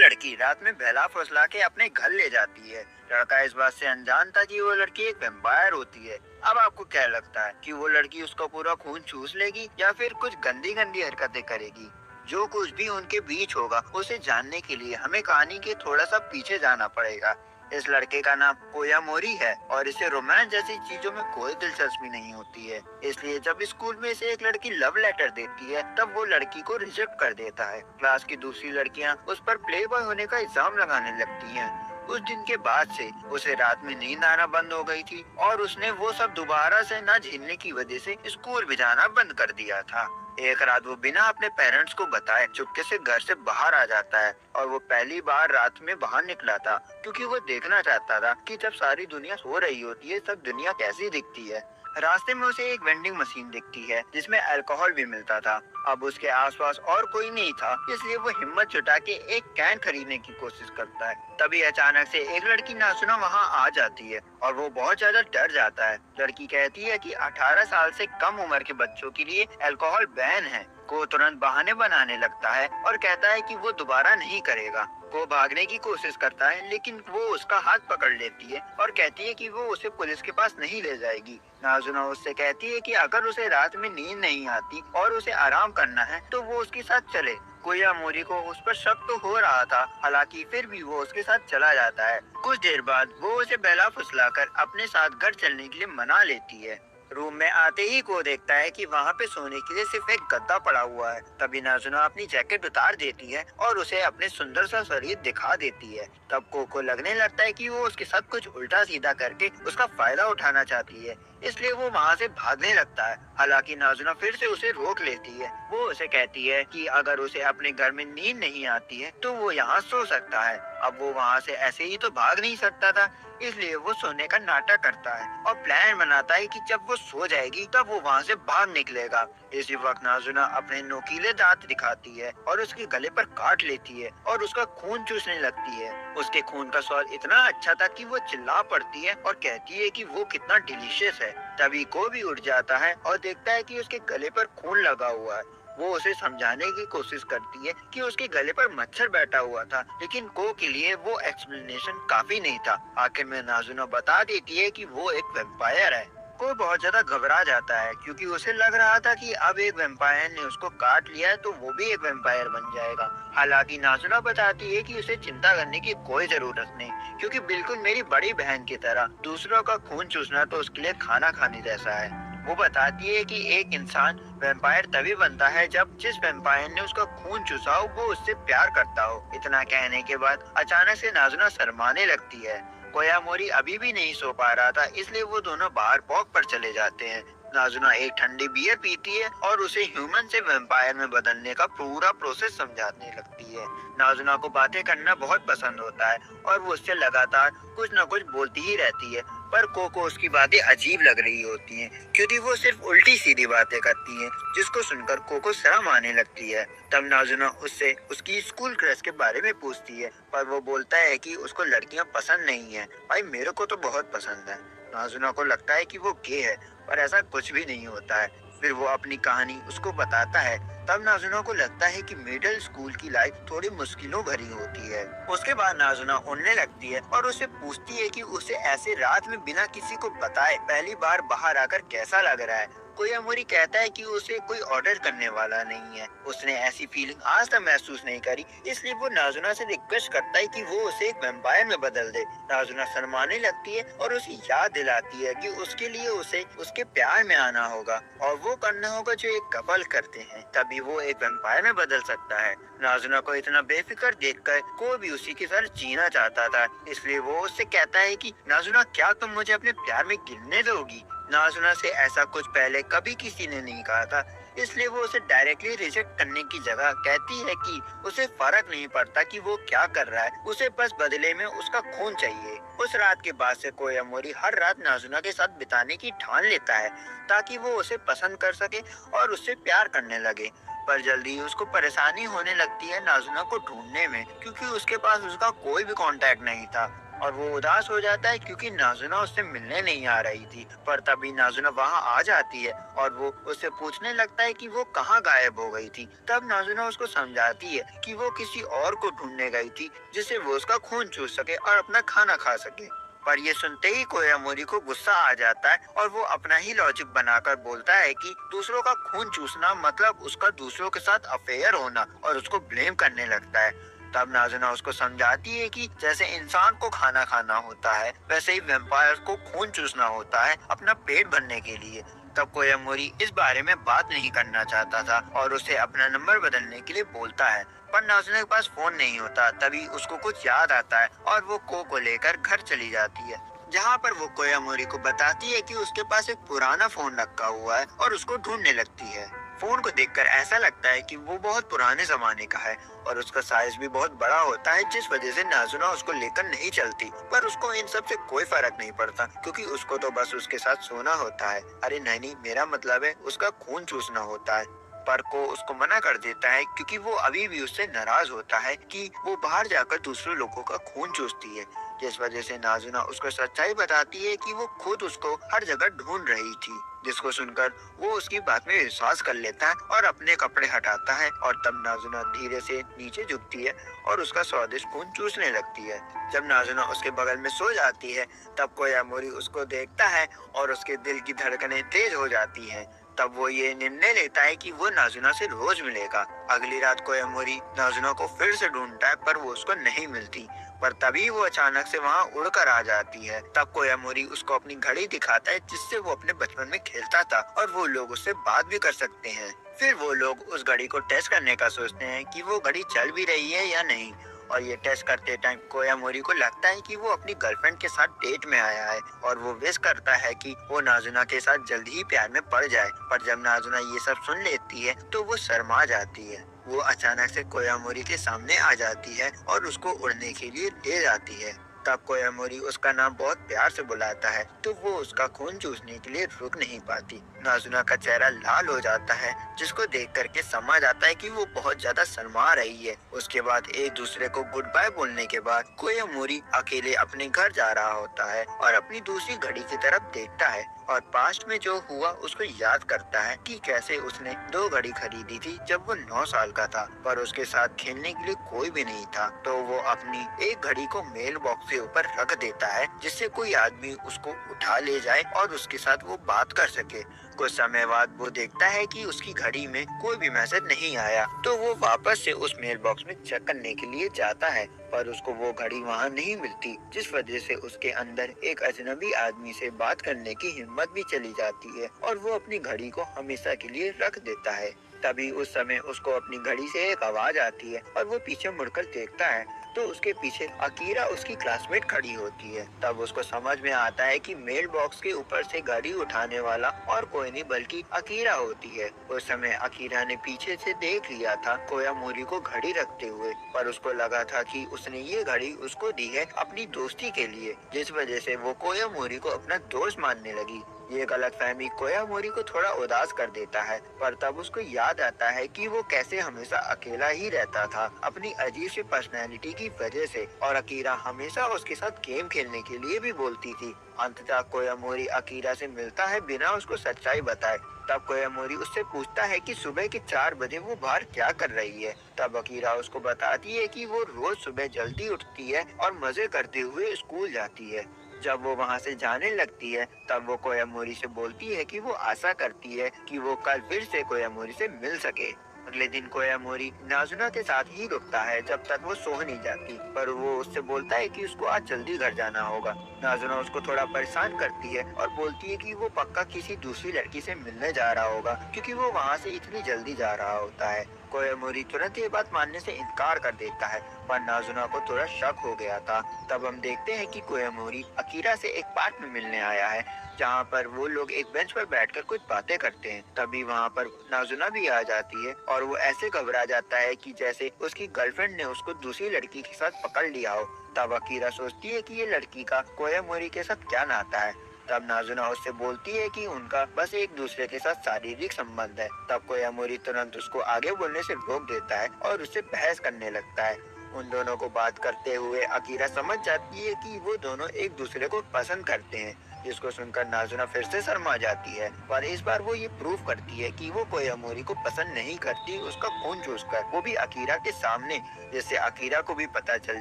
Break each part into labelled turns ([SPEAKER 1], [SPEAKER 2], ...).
[SPEAKER 1] लड़की रात में बहला फुसला के अपने घर ले जाती है। लड़का इस बात से अनजान था कि वो लड़की एक वैम्पायर होती है। अब आपको क्या लगता है कि वो लड़की उसका पूरा खून चूस लेगी या फिर कुछ गंदी गंदी हरकतें करेगी? जो कुछ भी उनके बीच होगा उसे जानने के लिए हमें कहानी के थोड़ा सा पीछे जाना पड़ेगा। इस लड़के का नाम कोया मोरी है और इसे रोमांस जैसी चीजों में कोई दिलचस्पी नहीं होती है। इसलिए जब स्कूल में से एक लड़की लव लेटर देती है तब वो लड़की को रिजेक्ट कर देता है। क्लास की दूसरी लड़कियां उस पर प्ले बॉय होने का इल्जाम लगाने लगती हैं। उस दिन के बाद से उसे रात में नींद आना बंद हो गई थी और उसने वो सब दोबारा से न झेलने की वजह से स्कूल भी जाना बंद कर दिया था। एक रात वो बिना अपने पेरेंट्स को बताए चुपके से घर से बाहर आ जाता है और वो पहली बार रात में बाहर निकला था क्योंकि वो देखना चाहता था कि जब सारी दुनिया सो रही होती है तब दुनिया कैसी दिखती है। रास्ते में उसे एक वेंडिंग मशीन दिखती है जिसमें अल्कोहल भी मिलता था। अब उसके आसपास और कोई नहीं था, इसलिए वो हिम्मत जुटा के एक कैन खरीदने की कोशिश करता है। तभी अचानक से एक लड़की नासुना वहाँ आ जाती है और वो बहुत ज्यादा डर जाता है। लड़की कहती है कि 18 साल से कम उम्र के बच्चों के लिए अल्कोहल बैन है। को तुरंत बहाने बनाने लगता है और कहता है कि वो दोबारा नहीं करेगा। वो भागने की कोशिश करता है लेकिन वो उसका हाथ पकड़ लेती है और कहती है कि वो उसे पुलिस के पास नहीं ले जाएगी। नाज़ुना उससे कहती है कि अगर उसे रात में नींद नहीं आती और उसे आराम करना है तो वो उसके साथ चले। कोया मोरी को उस पर शक तो हो रहा था, हालांकि फिर भी वो उसके साथ चला जाता है। कुछ देर बाद वो उसे बहला फुसलाकर अपने साथ घर चलने के लिए मना लेती है। रूम में आते ही को देखता है कि वहाँ पे सोने के लिए सिर्फ एक गद्दा पड़ा हुआ है। तभी नाज़ुना अपनी जैकेट उतार देती है और उसे अपने सुंदर सा शरीर दिखा देती है। तब को लगने लगता है कि वो उसके साथ कुछ उल्टा सीधा करके उसका फायदा उठाना चाहती है, इसलिए वो वहाँ से भागने लगता है। हालांकि नाज़ुना फिर से उसे रोक लेती है। वो उसे कहती है कि अगर उसे अपने घर में नींद नहीं आती है तो वो यहाँ सो सकता है। अब वो वहाँ से ऐसे ही तो भाग नहीं सकता था, इसलिए वो सोने का नाटक करता है और प्लान बनाता है कि जब वो सो जाएगी तब वो वहाँ से बाहर निकलेगा। इसी वक्त नाज़ुना अपने नुकीले दांत दिखाती है और उसके गले पर काट लेती है और उसका खून चूसने लगती है। उसके खून का स्वाद इतना अच्छा था कि वो चिल्ला पड़ती है और कहती है कि वो कितना डिलीशियस है। तभी को भी उठ जाता है और देखता है कि उसके गले पर खून लगा हुआ है। वो उसे समझाने की कोशिश करती है कि उसके गले पर मच्छर बैठा हुआ था, लेकिन को के लिए वो एक्सप्लेनेशन काफी नहीं था। आखिर में नाज़ुना बता देती है कि वो एक वैम्पायर है। को बहुत ज्यादा घबरा जाता है क्योंकि उसे लग रहा था कि अब एक वैम्पायर ने उसको काट लिया है तो वो भी एक वैम्पायर बन जाएगा। हालांकि नाज़ुना बताती है कि उसे चिंता करने की कोई जरूरत नहीं, क्योंकि बिल्कुल मेरी बड़ी बहन की तरह दूसरों का खून चूसना तो उसके लिए खाना खाने जैसा है। वो बताती है कि एक इंसान वैम्पायर तभी बनता है जब जिस वैम्पायर ने उसका खून चूसा हो वो उससे प्यार करता हो। इतना कहने के बाद अचानक से नाज़ुना शर्माने लगती है। कोया मोरी अभी भी नहीं सो पा रहा था, इसलिए वो दोनों बाहर वॉक पर चले जाते हैं। नाज़ुना एक ठंडी बियर पीती है और उसे ह्यूमन से वैम्पायर में बदलने का पूरा प्रोसेस समझाने लगती है। नाज़ुना को बातें करना बहुत पसंद होता है और वो उससे लगातार कुछ न कुछ बोलती ही रहती है, पर को उसकी बातें अजीब लग रही होती हैं क्योंकि वो सिर्फ उल्टी सीधी बातें करती हैं, जिसको सुनकर को शर्म आने लगती है। तब नाज़ुना उससे उसकी स्कूल क्रश के बारे में पूछती है, पर वो बोलता है कि उसको लड़कियां पसंद नहीं है। भाई मेरे को तो बहुत पसंद है। नाज़ुना को लगता है कि वो गे है, पर ऐसा कुछ भी नहीं होता है। फिर वो अपनी कहानी उसको बताता है। तब नाज़ुना को लगता है कि मिडिल स्कूल की लाइफ थोड़ी मुश्किलों भरी होती है। उसके बाद नाज़ुना उड़ने लगती है और उसे पूछती है कि उसे ऐसे रात में बिना किसी को बताए पहली बार बाहर आकर कैसा लग रहा है। कोयामोरी कहता है कि उसे कोई ऑर्डर करने वाला नहीं है, उसने ऐसी फीलिंग आज तक महसूस नहीं करी, इसलिए वो नाज़ुना से रिक्वेस्ट करता है कि वो उसे एक वैम्पायर में बदल दे। नाज़ुना शर्माने लगती है और उसे याद दिलाती है कि उसके लिए उसे उसके प्यार में आना होगा और वो करना होगा जो एक कपल करते हैं, तभी वो एक वैम्पायर में बदल सकता है। नाज़ुना को इतना बेफिक्र देखकर को भी उसी के साथ जीना चाहता था, इसलिए वो उससे कहता है कि नाज़ुना क्या तुम मुझे अपने प्यार में गिरने दोगी? नाज़ुना से ऐसा कुछ पहले कभी किसी ने नहीं कहा था, इसलिए वो उसे डायरेक्टली रिजेक्ट करने की जगह कहती है कि उसे फर्क नहीं पड़ता कि वो क्या कर रहा है, उसे बस बदले में उसका खून चाहिए। उस रात के बाद से कोयामोरी हर रात नाज़ुना के साथ बिताने की ठान लेता है ताकि वो उसे पसंद कर सके और उससे प्यार करने लगे। पर जल्दी ही उसको परेशानी होने लगती है नाज़ुना को ढूंढने में, क्योंकि उसके पास उसका कोई भी कांटेक्ट नहीं था। और वो उदास हो जाता है क्योंकि नाज़ुना उससे मिलने नहीं आ रही थी। पर तभी नाज़ुना वहाँ आ जाती है और वो उससे पूछने लगता है कि वो कहाँ गायब हो गई थी। तब नाज़ुना उसको समझाती है कि वो किसी और को ढूंढने गई थी जिससे वो उसका खून चूस सके और अपना खाना खा सके। पर ये सुनते ही कोयामोरी को गुस्सा आ जाता है और वो अपना ही लॉजिक बनाकर बोलता है कि दूसरों का खून चूसना मतलब उसका दूसरों के साथ अफेयर होना और उसको ब्लेम करने लगता है। तब नाज़ुना उसको समझाती है कि जैसे इंसान को खाना खाना होता है वैसे ही वैम्पायर को खून चूसना होता है अपना पेट भरने के लिए। तब कोयामोरी इस बारे में बात नहीं करना चाहता था और उसे अपना नंबर बदलने के लिए बोलता है। पर नाज़ुना के पास फोन नहीं होता। तभी उसको कुछ याद आता है और वो को लेकर घर चली जाती है, जहाँ पर वो कोयामोरी को बताती है कि उसके पास एक पुराना फोन रखा हुआ है और उसको ढूंढने लगती है। फोन को देखकर ऐसा लगता है कि वो बहुत पुराने जमाने का है और उसका साइज भी बहुत बड़ा होता है, जिस वजह से नाज़ुना उसको लेकर नहीं चलती। पर उसको इन सब से कोई फर्क नहीं पड़ता क्योंकि उसको तो बस उसके साथ सोना होता है। अरे नहीं, मेरा मतलब है उसका खून चूसना होता है। पर को उसको मना कर देता है क्योंकि वो अभी भी उससे नाराज होता है कि वो बाहर जाकर दूसरे लोगों का खून चूसती है। जिस वजह से नाज़ुना उसको सच्चाई बताती है कि वो खुद उसको हर जगह ढूंढ रही थी। जिसको सुनकर वो उसकी बात में विश्वास कर लेता है और अपने कपड़े हटाता है और तब नाज़ुना धीरे से नीचे झुकती है और उसका स्वादिष्ट खून चूसने लगती है। जब नाज़ुना उसके बगल में सो जाती है तब कोयामोरी उसको देखता है और उसके दिल की धड़कनें तेज हो जाती हैं। तब वो ये निर्णय लेता है कि वो नाज़ुना से रोज मिलेगा। अगली रात कोयामोरी नाज़ुना को फिर से ढूंढता है पर वो उसको नहीं मिलती। पर तभी वो अचानक से वहाँ उड़कर आ जाती है। तब कोयामोरी उसको अपनी घड़ी दिखाता है जिससे वो अपने बचपन में खेलता था और वो लोग उससे बात भी कर सकते हैं। फिर वो लोग उस घड़ी को टेस्ट करने का सोचते हैं कि वो घड़ी चल भी रही है या नहीं। और ये टेस्ट करते टाइम कोयामोरी को लगता है कि वो अपनी गर्लफ्रेंड के साथ डेट में आया है और वो विश करता है कि वो नाज़ुना के साथ जल्द ही प्यार में पड़ जाए। पर जब नाज़ुना ये सब सुन लेती है तो वो शर्मा जाती है। वो अचानक से कोयामोरी के सामने आ जाती है और उसको उड़ने के लिए ले जाती है। तब कोयामोरी उसका नाम बहुत प्यार से बुलाता है तो वो उसका खून चूसने के लिए रुक नहीं पाती। नाज़ुना का चेहरा लाल हो जाता है जिसको देख करके समझ आता है कि वो बहुत ज्यादा शर्मा रही है। उसके बाद एक दूसरे को गुड बाय बोलने के बाद कोयामोरी अकेले अपने घर जा रहा होता है और अपनी दूसरी घड़ी की तरफ देखता है और पास्ट में जो हुआ उसको याद करता है कि कैसे उसने दो घड़ी खरीदी थी जब वो 9 साल का था पर उसके साथ खेलने के लिए कोई भी नहीं था। तो वो अपनी एक घड़ी को मेल बॉक्स के ऊपर रख देता है जिससे कोई आदमी उसको उठा ले जाए और उसके साथ वो बात कर सके। कुछ समय बाद वो देखता है कि उसकी घड़ी में कोई भी मैसेज नहीं आया तो वो वापस से उस मेल बॉक्स में चेक करने के लिए जाता है पर उसको वो घड़ी वहाँ नहीं मिलती, जिस वजह से उसके अंदर एक अजनबी आदमी से बात करने की हिम्मत भी चली जाती है और वो अपनी घड़ी को हमेशा के लिए रख देता है। तभी उस समय उसको अपनी घड़ी से एक आवाज आती है और वो पीछे मुड़कर देखता है तो उसके पीछे अकीरा उसकी क्लासमेट खड़ी होती है। तब उसको समझ में आता है कि मेल बॉक्स के ऊपर से घड़ी उठाने वाला और कोई नहीं बल्कि अकीरा होती है। उस समय अकीरा ने पीछे से देख लिया था कोयामोरी को घड़ी रखते हुए पर उसको लगा था कि उसने ये घड़ी उसको दी है अपनी दोस्ती के लिए, जिस वजह से वो कोयामोरी को अपना दोस्त मानने लगी। ये गलतफहमी कोयामोरी को थोड़ा उदास कर देता है पर तब उसको याद आता है कि वो कैसे हमेशा अकेला ही रहता था अपनी अजीब सी पर्सनैलिटी की वजह से और अकीरा हमेशा उसके साथ गेम खेलने के लिए भी बोलती थी। अंततः कोयामोरी अकीरा से मिलता है बिना उसको सच्चाई बताए। तब कोयामोरी उससे पूछता है कि सुबह के 4 बजे वो बाहर क्या कर रही है। तब अकीरा उसको बताती है कि वो रोज सुबह जल्दी उठती है और मजे करते हुए स्कूल जाती है। जब वो वहाँ से जाने लगती है तब वो कोयामोरी से बोलती है कि वो आशा करती है कि वो कल फिर से कोयामोरी से मिल सके। अगले दिन कोयामोरी नाज़ुना के साथ ही रुकता है जब तक वो सो नहीं जाती पर वो उससे बोलता है कि उसको आज जल्दी घर जाना होगा। नाज़ुना उसको थोड़ा परेशान करती है और बोलती है कि वो पक्का किसी दूसरी लड़की से मिलने जा रहा होगा क्योंकि वो वहाँ से इतनी जल्दी जा रहा होता है। कोयामोरी तुरंत ये बात मानने से इनकार कर देता है पर नाज़ुना को थोड़ा शक हो गया था। तब हम देखते हैं कि कोयामोरी अकीरा से एक पार्क में मिलने आया है जहाँ पर वो लोग एक बेंच पर बैठकर कुछ बातें करते हैं। तभी वहाँ पर नाज़ुना भी आ जाती है और वो ऐसे घबरा जाता है कि जैसे उसकी गर्लफ्रेंड ने उसको दूसरी लड़की के साथ पकड़ लिया हो। तब अकीरा सोचती है कि ये लड़की का कोयामोरी के साथ क्या नाता है। तब नाज़ुना उससे बोलती है कि उनका बस एक दूसरे के साथ शारीरिक संबंध है। तब कोयामोरी तुरंत उसको आगे बोलने से रोक देता है और उससे बहस करने लगता है। उन दोनों को बात करते हुए अकीरा समझ जाती है कि वो दोनों एक दूसरे को पसंद करते हैं, जिसको सुनकर नाजुना फिर से शर्मा जाती है। पर इस बार वो ये प्रूव करती है कि वो कोयामोरी को पसंद नहीं करती, उसका खून चूसकर, वो भी अकीरा के सामने, जिससे अकीरा को भी पता चल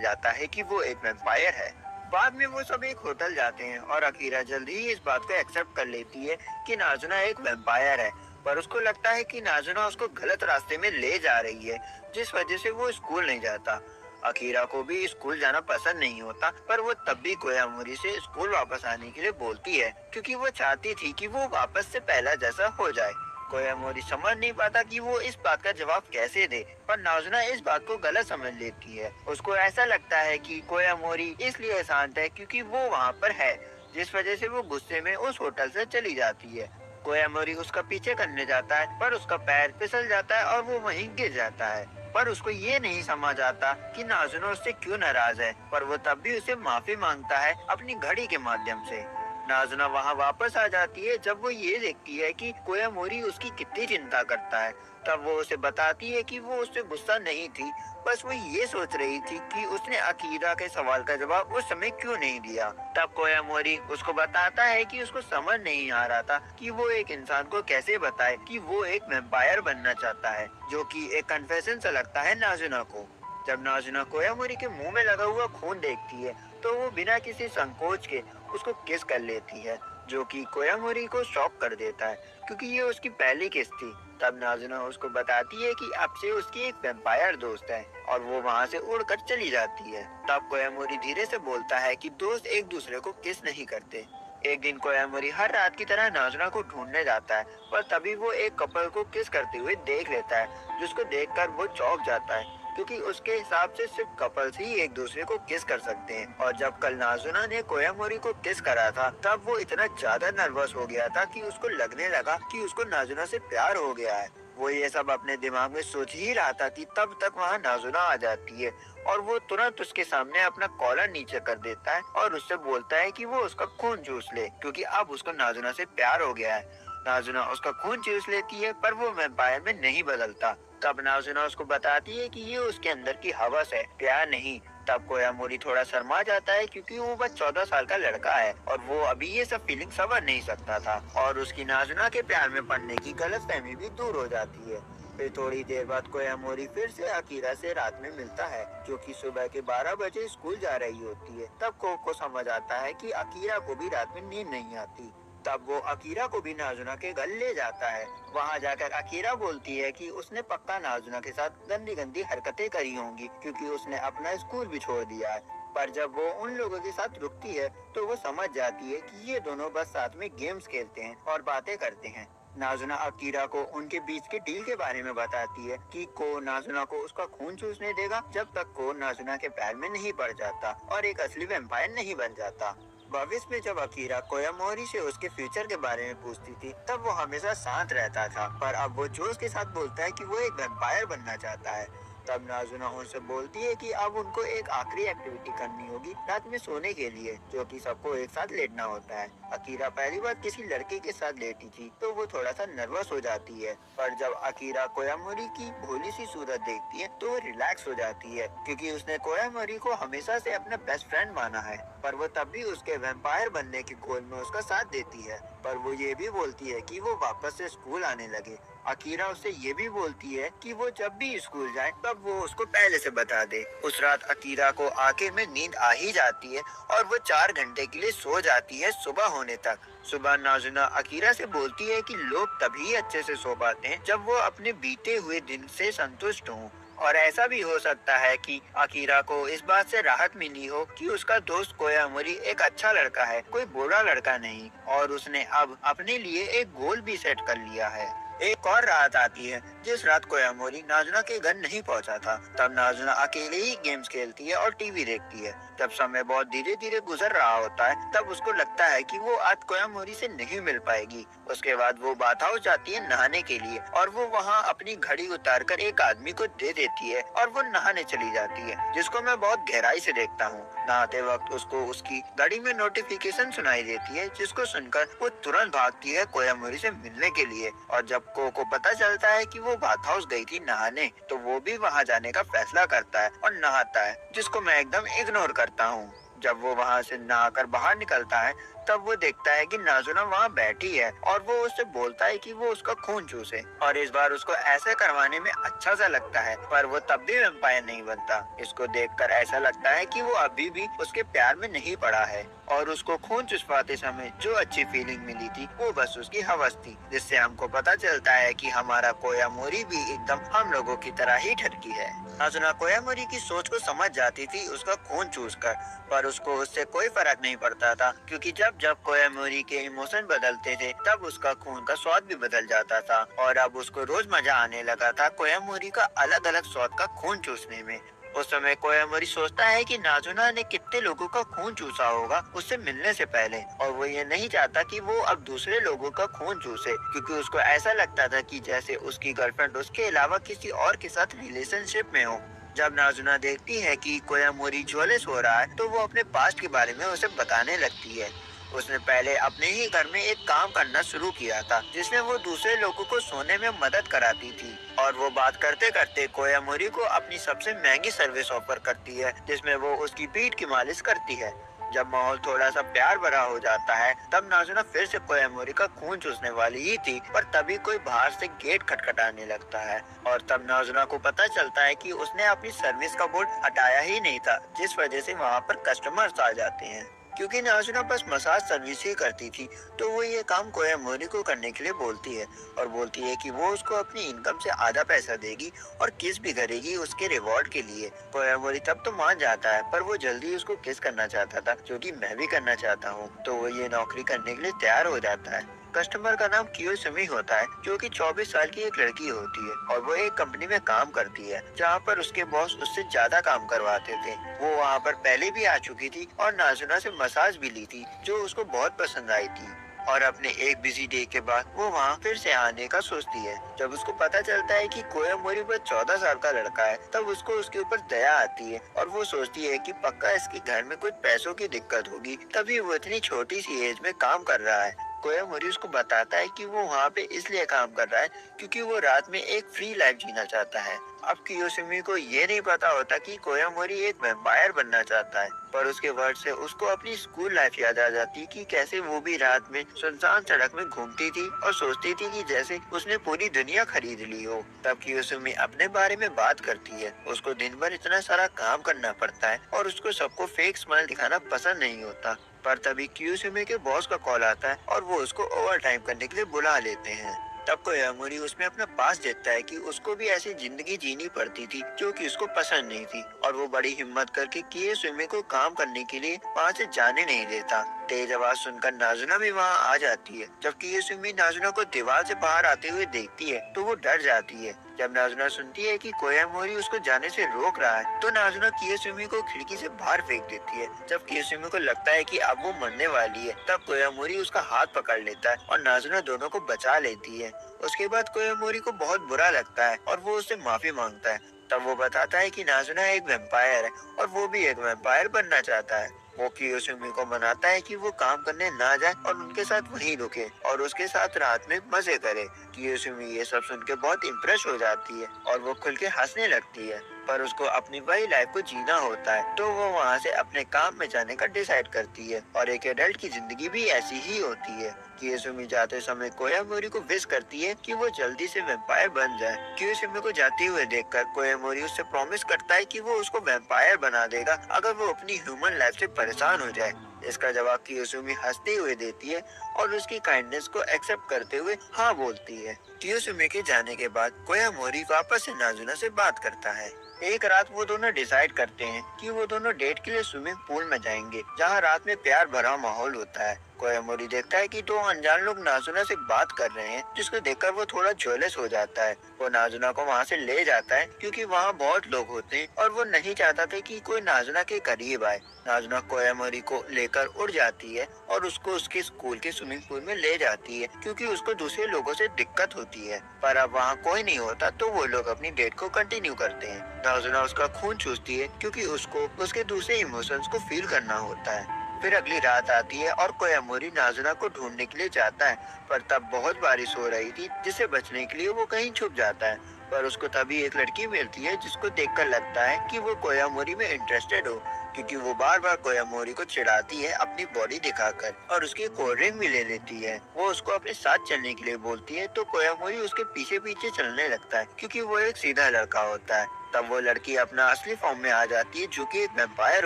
[SPEAKER 1] जाता है कि वो एक वैम्पायर है। बाद में वो सब एक होटल जाते हैं और अकीरा जल्दी ही इस बात को एक्सेप्ट कर लेती है कि नाजुना एक वैम्पायर है। पर उसको लगता है कि नाजुना उसको गलत रास्ते में ले जा रही है, जिस वजह से वो स्कूल नहीं जाता। अकीरा को भी स्कूल जाना पसंद नहीं होता, पर वो तब भी कोयामोरी से स्कूल वापस आने के लिए बोलती है, क्योंकि वो चाहती थी कि वो वापस से पहला जैसा हो जाए। कोयामोरी समझ नहीं पाता कि वो इस बात का जवाब कैसे दे, पर नाजुना इस बात को गलत समझ लेती है। उसको ऐसा लगता है कि कोयामोरी इसलिए शांत है क्योंकि वो वहाँ पर है, जिस वजह से वो गुस्से में उस होटल से चली जाती है। कोयामोरी उसका पीछे करने जाता है, पर उसका पैर फिसल जाता है और वो वहीं गिर जाता है। पर उसको ये नहीं समझ आता कि नाजुना उससे क्यों नाराज है, पर वो तब भी उसे माफी मांगता है अपनी घड़ी के माध्यम से। नाज़ना वहाँ वापस आ जाती है जब वो ये देखती है कि कोयामोरी उसकी कितनी चिंता करता है। तब वो उसे बताती है कि वो उससे गुस्सा नहीं थी, बस वो ये सोच रही थी कि उसने अकीरा के सवाल का जवाब उस समय क्यों नहीं दिया। तब कोयामोरी उसको बताता है कि उसको समझ नहीं आ रहा था कि वो एक इंसान को कैसे बताए कि वो एक वैम्पायर बनना चाहता है, जो कि एक कन्फेशन सा लगता है नाज़ुना को। जब नाज़ुना कोयामोरी के मुंह में लगा हुआ खून देखती है, तो वो बिना किसी संकोच के उसको किस कर लेती है, जो कि कोयामोरी को शॉक कर देता है, क्योंकि ये उसकी पहली किस थी। तब नाज़ुना उसको बताती है कि अब से उसकी एक वैम्पायर दोस्त है और वो वहाँ से उड़कर चली जाती है। तब कोयामोरी धीरे से बोलता है कि दोस्त एक दूसरे को किस नहीं करते। एक दिन कोयामोरी हर रात की तरह नाज़ुना को ढूंढने जाता है, पर तभी वो एक कपल को किस करते हुए देख लेता है, जिसको देखकर वो चौंक जाता है, क्योंकि उसके हिसाब से सिर्फ कपल्स ही एक दूसरे को किस कर सकते हैं। और जब कल नाज़ुना ने कोयामोरी को किस करा था, तब वो इतना ज्यादा नर्वस हो गया था कि उसको लगने लगा कि उसको नाज़ुना से प्यार हो गया है। वो ये सब अपने दिमाग में सोच ही रहा था कि तब तक वहाँ नाज़ुना आ जाती है और वो तुरंत उसके सामने अपना कॉलर नीचे कर देता है और उससे बोलता है कि वो उसका खून चूस ले, क्योंकि अब उसको नाज़ुना से प्यार हो गया है। नाज़ुना उसका खून चूस लेती है, पर वो वैम्पायर में नहीं बदलता। तब नाज़ुना उसको बताती है कि ये उसके अंदर की हवस है, प्यार नहीं। तब कोयामोरी थोड़ा शर्मा जाता है, क्योंकि वो बस 14 साल का लड़का है और वो अभी ये सब फीलिंग समझ नहीं सकता था, और उसकी नाज़ुना के प्यार में पड़ने की गलतफहमी भी दूर हो जाती है। फिर थोड़ी देर बाद कोयामोरी फिर से अकीरा से रात में मिलता है, जो कि सुबह के 12 बजे स्कूल जा रही होती है। तब को समझ आता है कि अकीरा को भी रात में नींद नहीं आती। तब वो अकीरा को भी नाज़ुना के घर ले जाता है। वहाँ जाकर अकीरा बोलती है कि उसने पक्का नाज़ुना के साथ गंदी गंदी हरकतें करी होंगी, क्योंकि उसने अपना स्कूल भी छोड़ दिया है। पर जब वो उन लोगों के साथ रुकती है, तो वो समझ जाती है कि ये दोनों बस साथ में गेम्स खेलते हैं और बातें करते हैं। नाज़ुना अकीरा को उनके बीच के डील के बारे में बताती है कि को नाज़ुना को उसका खून चूसने देगा जब तक को नाज़ुना के पैर में नहीं पड़ जाता और एक असली वैम्पायर नहीं बन जाता। भविष्य में जब अकीरा कोयामोरी से उसके फ्यूचर के बारे में पूछती थी, तब वो हमेशा शांत रहता था, पर अब वो जोश के साथ बोलता है कि वो एक वैम्पायर बनना चाहता है। तब नाज़ुना उनसे बोलती है कि अब उनको एक आखिरी एक्टिविटी करनी होगी रात में सोने के लिए, जो कि सबको एक साथ लेटना होता है। अकीरा पहली बार किसी लड़के के साथ लेटी थी, तो वो थोड़ा सा नर्वस हो जाती है, पर जब अकीरा कोयामोरी की भोली सी सूरत देखती है, तो वो रिलैक्स हो जाती है, क्योंकि उसने कोयामोरी को हमेशा से अपना बेस्ट फ्रेंड माना है। पर वो तब भी उसके वैम्पायर बनने के गोल में उसका साथ देती है, पर वो ये भी बोलती है कि वो वापस से स्कूल आने लगे। अकीरा उससे ये भी बोलती है कि वो जब भी स्कूल जाए, तब वो उसको पहले से बता दे। उस रात अकीरा को आखिर में नींद आ ही जाती है और वो 4 घंटे के लिए सो जाती है सुबह होने तक। सुबह नाज़ुना अकीरा से बोलती है कि लोग तभी अच्छे से सो पाते हैं जब वो अपने बीते हुए दिन से संतुष्ट हों, और ऐसा भी हो सकता है कि अकीरा को इस बात से राहत मिली हो कि उसका दोस्त कोयामोरी एक अच्छा लड़का है, कोई बुरा लड़का नहीं, और उसने अब अपने लिए एक गोल भी सेट कर लिया है। एक और रात आती है जिस रात कोयामोरी नाज़ुना के घर नहीं पहुंचा था। तब नाज़ुना अकेले ही गेम्स खेलती है और टीवी देखती है। जब समय बहुत धीरे धीरे गुजर रहा होता है, तब उसको लगता है कि वो आज कोयामोरी से नहीं मिल पाएगी। उसके बाद वो बाथ हाउस जाती है नहाने के लिए, और वो वहाँ अपनी घड़ी उतारकर एक आदमी को दे देती है और वो नहाने चली जाती है, जिसको मैं बहुत गहराई से देखता हूँ। नहाते वक्त उसको उसकी घड़ी में नोटिफिकेशन सुनाई देती है, जिसको सुनकर वो तुरंत भागती है कोयामोरी से मिलने के लिए। और जब को पता चलता है कि वो बाथ हाउस गई थी नहाने, तो वो भी वहाँ जाने का फैसला करता है और नहाता है, जिसको मैं एकदम इग्नोर करता हूँ। जब वो वहाँ से नहाकर बाहर निकलता है, तब वो देखता है कि नाज़ुना वहाँ बैठी है और वो उससे बोलता है कि वो उसका खून चूसे, और इस बार उसको ऐसा करवाने में अच्छा सा लगता है, पर वो तब भी वैम्पायर नहीं बनता। इसको देखकर ऐसा लगता है कि वो अभी भी उसके प्यार में नहीं पड़ा है, और उसको खून चुसवाते समय जो अच्छी फीलिंग मिली थी वो बस उसकी हवस थी, जिससे हमको पता चलता है कि हमारा कोयामोरी भी एकदम हम लोगों की तरह ही ठरकी है। नाज़ुना कोयामोरी की सोच को समझ जाती थी उसका खून चूसकर, पर उसको उससे कोई फर्क नहीं पड़ता था, क्योंकि जब जब कोयामोरी के इमोशन बदलते थे तब उसका खून का स्वाद भी बदल जाता था, और अब उसको रोज मजा आने लगा था कोयामोरी का अलग अलग स्वाद का खून चूसने में। उस समय कोयामोरी सोचता है कि नाज़ुना ने कितने लोगों का खून चूसा होगा उससे मिलने से पहले, और वो ये नहीं चाहता कि वो अब दूसरे लोगों का खून चूसे, क्योंकि उसको ऐसा लगता था कि जैसे उसकी गर्लफ्रेंड उसके अलावा किसी और के साथ रिलेशनशिप में हो। जब नाज़ुना देखती है कि कोयामोरी ज्वेलस हो रहा है, तो वो अपने पास्ट के बारे में उसे बताने लगती है। उसने पहले अपने ही घर में एक काम करना शुरू किया था, जिसमें वो दूसरे लोगों को सोने में मदद कराती थी, और वो बात करते करते कोयामोरी को अपनी सबसे महंगी सर्विस ऑफर करती है, जिसमें वो उसकी पीठ की मालिश करती है। जब माहौल थोड़ा सा प्यार भरा हो जाता है, तब नाज़ुना फिर से कोयामोरी का खून चूसने वाली ही थी, पर तभी कोई बाहर से गेट खटखटाने लगता है, और तब नाज़ुना को पता चलता है कि उसने अपनी सर्विस का बोर्ड हटाया ही नहीं था, जिस वजह से वहाँ पर कस्टमर्स आ जाते हैं। क्योंकि नाज़ुना बस मसाज सर्विस ही करती थी, तो वो ये काम कोयामोरी को करने के लिए बोलती है, और बोलती है कि वो उसको अपनी इनकम से आधा पैसा देगी और किस भी करेगी उसके रिवॉर्ड के लिए। कोयामोरी तब तो मान जाता है, पर वो जल्दी उसको किस करना चाहता था, जो कि मैं भी करना चाहता हूँ, तो वो ये नौकरी करने के लिए तैयार हो जाता है। कस्टमर का नाम कियोसुमी होता है, जो कि 24 साल की एक लड़की होती है, और वो एक कंपनी में काम करती है जहाँ पर उसके बॉस उससे ज्यादा काम करवाते थे। वो वहाँ पर पहले भी आ चुकी थी और नाज़ुना से मसाज भी ली थी, जो उसको बहुत पसंद आई थी, और अपने एक बिजी डे के बाद वो वहाँ फिर से आने का सोचती है। जब उसको पता चलता है कि कोयामोरी बस 14 साल का लड़का है, तब उसको उसके ऊपर दया आती है, और वो सोचती है कि पक्का इसके घर में कुछ पैसों की दिक्कत होगी, तभी वो इतनी छोटी सी एज में काम कर रहा है। कोयामोरी उसको बताता है कि वो वहाँ पे इसलिए काम कर रहा है क्योंकि वो रात में एक फ्री लाइफ जीना चाहता है। अब कियोशिमी को ये नहीं पता होता कि कोयामोरी एक वैम्पायर बनना चाहता है, पर उसके वर्ड से उसको अपनी स्कूल लाइफ याद आ जाती है कि कैसे वो भी रात में सुनसान सड़क में घूमती थी और सोचती थी कि जैसे उसने पूरी दुनिया खरीद ली हो। तब कियोशिमी अपने बारे में बात करती है। उसको दिन भर इतना सारा काम करना पड़ता है और उसको सबको फेक स्माइल दिखाना पसंद नहीं होता, पर तभी कियोशिमी के बॉस का कॉल आता है और वो उसको ओवर टाइम करने के लिए बुला लेते हैं। तब कोयामोरी उसमें अपना पास देखता है कि उसको भी ऐसी जिंदगी जीनी पड़ती थी जो कि उसको पसंद नहीं थी, और वो बड़ी हिम्मत करके कियोशिमी को काम करने के लिए वहाँ से जाने नहीं देता। तेज आवाज सुनकर नाज़ुना भी वहाँ आ जाती है। जब कियोशिमी नाज़ुना को दीवार से बाहर आते हुए देखती है, तो वो डर जाती है। जब नाज़ुना सुनती है कि कोयामोरी उसको जाने से रोक रहा है, तो नाज़ुना कियोशिमी को खिड़की से बाहर फेंक देती है। जब कियोशिमी को लगता है कि अब वो मरने वाली है, तब कोयामोरी उसका हाथ पकड़ लेता है और नाज़ुना दोनों को बचा लेती है। उसके बाद कोयामोरी को बहुत बुरा लगता है और वो उससे माफी मांगता है। तब वो बताता है कि नाज़ुना एक वैम्पायर है और वो भी एक वैम्पायर बनना चाहता है। वो कियोशिमी को मनाता है कि वो काम करने ना जाए और उनके साथ वहीं रुके और उसके साथ रात में मजे करे। कियोशिमी ये सब सुन के बहुत इम्प्रेस हो जाती है और वो खुल के हंसने लगती है, पर उसको अपनी वही लाइफ को जीना होता है, तो वो वहाँ से अपने काम में जाने का डिसाइड करती है। और एक एडल्ट की जिंदगी भी ऐसी ही होती है। कियोशिमी जाते समय कोयामोरी को विश करती है कि वो जल्दी से वैम्पायर बन जाए। कियोशिमी को जाते हुए देखकर कोयामोरी उससे प्रॉमिस करता है कि वो उसको वैम्पायर बना देगा अगर वो अपनी ह्यूमन लाइफ से परेशान हो जाए। इसका जवाब कियोशिमी हंसते हुए देती है और उसकी काइंडनेस को एक्सेप्ट करते हुए हाँ बोलती है। कियोशिमी के जाने के बाद कोयामोरी वापस से नाज़ुना से बात करता है। एक रात वो दोनों डिसाइड करते हैं कि वो दोनों डेट के लिए स्विमिंग पूल में जाएंगे, जहाँ रात में प्यार भरा माहौल होता है। कोयामोरी देखता है कि दो अनजान लोग नाज़ुना से बात कर रहे हैं, जिसको देखकर वो थोड़ा ज्वेलस हो जाता है। वो नाज़ुना को वहाँ से ले जाता है क्योंकि वहाँ बहुत लोग होते हैं और वो नहीं चाहता था कि कोई नाज़ुना के करीब आए। नाज़ुना कोयामोरी को लेकर उड़ जाती है और उसको उसके स्कूल के स्विमिंग पूल में ले जाती है क्योंकि उसको दूसरे लोगों से दिक्कत होती है। पर अब वहाँ कोई नहीं होता, तो वो लोग अपनी डेट को कंटिन्यू करते हैं। नाज़ुना उसका खून चूसती है क्योंकि उसको उसके दूसरे इमोशंस को फील करना होता है। फिर अगली रात आती है और कोयामोरी नाजुना को ढूंढने के लिए जाता है, पर तब बहुत बारिश हो रही थी, जिससे बचने के लिए वो कहीं छुप जाता है। पर उसको तभी एक लड़की मिलती है जिसको देखकर लगता है कि वो कोयामोरी में इंटरेस्टेड हो, क्योंकि वो बार बार कोयामोरी को चिढ़ाती है अपनी बॉडी दिखाकर और उसकी कोल्ड ड्रिंक भी ले लेती है। वो उसको अपने साथ चलने के लिए बोलती है, तो कोयामोरी उसके पीछे पीछे चलने लगता है, क्योंकि वो एक सीधा लड़का होता है। तब वो लड़की अपना असली फॉर्म में आ जाती है, जो कि एक वैम्पायर